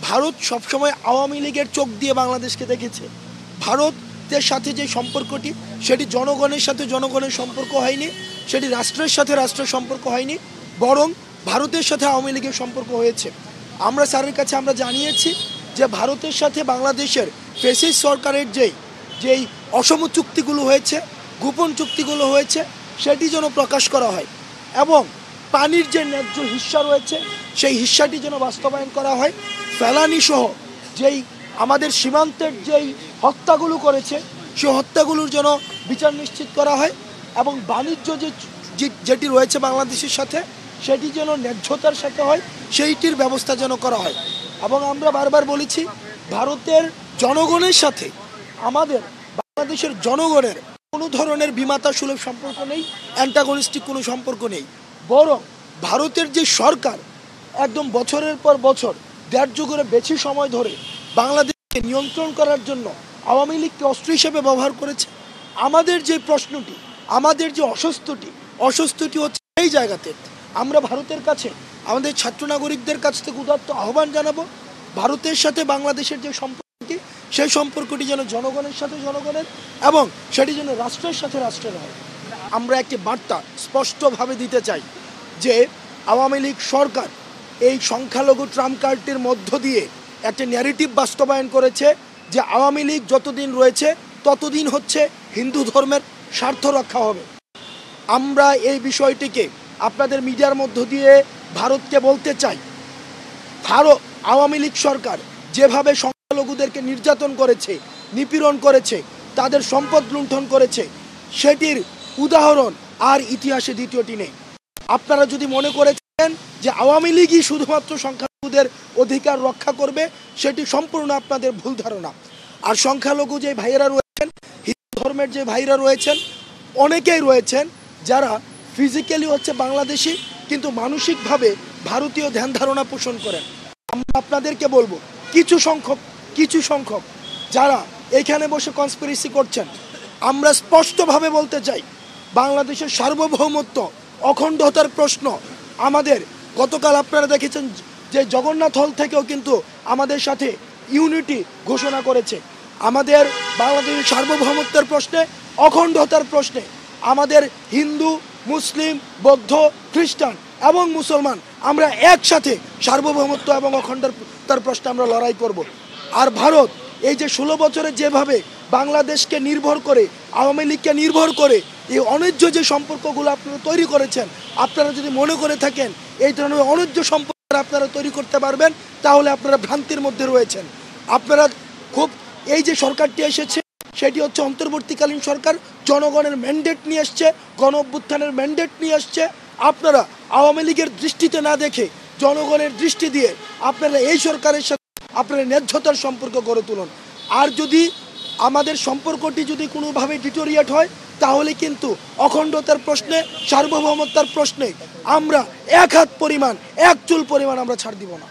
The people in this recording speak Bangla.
ভারত সবসময় আওয়ামী লীগের চোখ দিয়ে বাংলাদেশকে দেখেছে। ভারতের সাথে যে সম্পর্কটি সেটি জনগণের সাথে জনগণের সম্পর্ক হয়নি, সেটি রাষ্ট্রের সাথে রাষ্ট্রের সম্পর্ক হয়নি, বরং ভারতের সাথে আওয়ামী লীগের সম্পর্ক হয়েছে। আমরা স্যারের কাছে আমরা জানিয়েছি যে ভারতের সাথে বাংলাদেশের ফ্যাসিস্ট সরকারের যেই অসম চুক্তিগুলো হয়েছে, গোপন চুক্তিগুলো হয়েছে, সেটি যেন প্রকাশ করা হয় এবং পানির যে ন্যায্য হিস্সা রয়েছে সেই হিস্সাটি যেন বাস্তবায়ন করা হয়। ফেলানি সহ যেই আমাদের সীমান্তের যেই হত্যাগুলো করেছে সেই হত্যাগুলোর যেন বিচার নিশ্চিত করা হয় এবং বাণিজ্য যেটি রয়েছে বাংলাদেশের সাথে সেটি যেন ন্যায্যতার সাথে হয়, সেইটির ব্যবস্থা যেন করা হয়। এবং আমরা বারবার বলেছি ভারতের জনগণের সাথে আমাদের বাংলাদেশের জনগণের কোনো ধরনের বিমাতা সুলভ সম্পর্ক নেই, অ্যান্টাগনিস্টিক কোনো সম্পর্ক নেই, বরং ভারতের যে সরকার একদম বছরের পর বছর 1.5 যুগের বেশি সময় ধরে বাংলাদেশকে নিয়ন্ত্রণ করার জন্য আওয়ামী লীগকে অস্ত্র হিসেবে ব্যবহার করেছে। আমাদের যে প্রশ্নটি, আমাদের যে অস্বস্তিটি হচ্ছে এই জায়গাতে আমরা ভারতের কাছে আমাদের ছাত্র নাগরিকদের কাছ থেকে উদাত্ত আহ্বান জানাবো, ভারতের সাথে বাংলাদেশের যে সম্পর্কটি সেই সম্পর্কটি যেন জনগণের সাথে জনগণের এবং সেটি যেন রাষ্ট্রের সাথে রাষ্ট্রের হয়। আমরা একটি বার্তা স্পষ্টভাবে দিতে চাই যে আওয়ামী লীগ সরকার এই সংখ্যালঘু ট্রাম্প কার্ডটির মধ্য দিয়ে একটা ন্যারেটিভ বাস্তবায়ন করেছে যে আওয়ামী লীগ যতদিন রয়েছে ততদিন হচ্ছে হিন্দু ধর্মের স্বার্থ রক্ষা হবে। আমরা এই বিষয়টিকে আপনাদের মিডিয়ার মধ্য দিয়ে ভারতকে বলতে চাই, আওয়ামী লীগ সরকার যেভাবে সংখ্যালঘুদেরকে নির্যাতন করেছে, নিপীড়ন করেছে, তাদের সম্পদ লুণ্ঠন করেছে, সেটির উদাহরণ আর ইতিহাসে দ্বিতীয়টি নেই। আপনারা যদি মনে করেছেন যে আওয়ামী লীগই শুধুমাত্র সংখ্যালঘুদের অধিকার রক্ষা করবে, সেটি সম্পূর্ণ আপনাদের ভুল ধারণা। আর সংখ্যালঘু যে ভাইয়েরা রয়েছেন, হিন্দু ধর্মের যে ভাইরা রয়েছেন, অনেকেই রয়েছেন যারা ফিজিক্যালি হচ্ছে বাংলাদেশি কিন্তু মানসিকভাবে ভারতীয় ধ্যান ধারণা পোষণ করেন। আমরা আপনাদেরকে বলবো কিছু সংখ্যক যারা এখানে বসে কনস্পিরেসি করছেন, আমরা স্পষ্টভাবে বলতে চাই বাংলাদেশের সার্বভৌমত্ব অখণ্ডতার প্রশ্ন আমাদের গতকাল আপনারা দেখেছেন যে জগন্নাথ হল থেকেও কিন্তু আমাদের সাথে ইউনিটি ঘোষণা করেছে। আমাদের বাংলাদেশের সার্বভৌমত্বের প্রশ্নে, অখণ্ডতার প্রশ্নে আমাদের হিন্দু, মুসলিম, বৌদ্ধ, খ্রিস্টান এবং মুসলমান আমরা একসাথে সার্বভৌমত্ব এবং অখণ্ডতার প্রশ্নে আমরা লড়াই করব। আর ভারত এই যে 16 বছরে যেভাবে বাংলাদেশকে নির্ভর করে, আওয়ামী লীগকে নির্ভর করে এই অন্যায্য যে সম্পর্কগুলো আপনারা তৈরি করেছেন, আপনারা যদি মনে করে থাকেন এই ধরনের অন্যায্য সম্পর্ক আপনারা তৈরি করতে পারবেন, তাহলে আপনারা ভ্রান্তির মধ্যে রয়েছেন। আপনারা এই যে সরকারটি এসেছে সেটি হচ্ছে অন্তর্বর্তীকালীন সরকার, জনগণের ম্যান্ডেট নিয়ে আসছে, গণ অভ্যুত্থানের ম্যান্ডেট নিয়ে আসছে। আপনারা আওয়ামী লীগের দৃষ্টিতে না দেখে জনগণের দৃষ্টি দিয়ে আপনারা এই সরকারের সাথে আপনারা ন্যায্যতার সম্পর্ক গড়ে তুলুন। আর যদি আমাদের সম্পর্কটি যদি কোনোভাবে ডিটোরিয়েট হয়, তাহলে কিন্তু অখণ্ডতার প্রশ্নে, সার্বভৌমত্বের প্রশ্নে আমরা 1 হাত পরিমাণ, 1 চুল পরিমাণ আমরা ছাড় দিব না।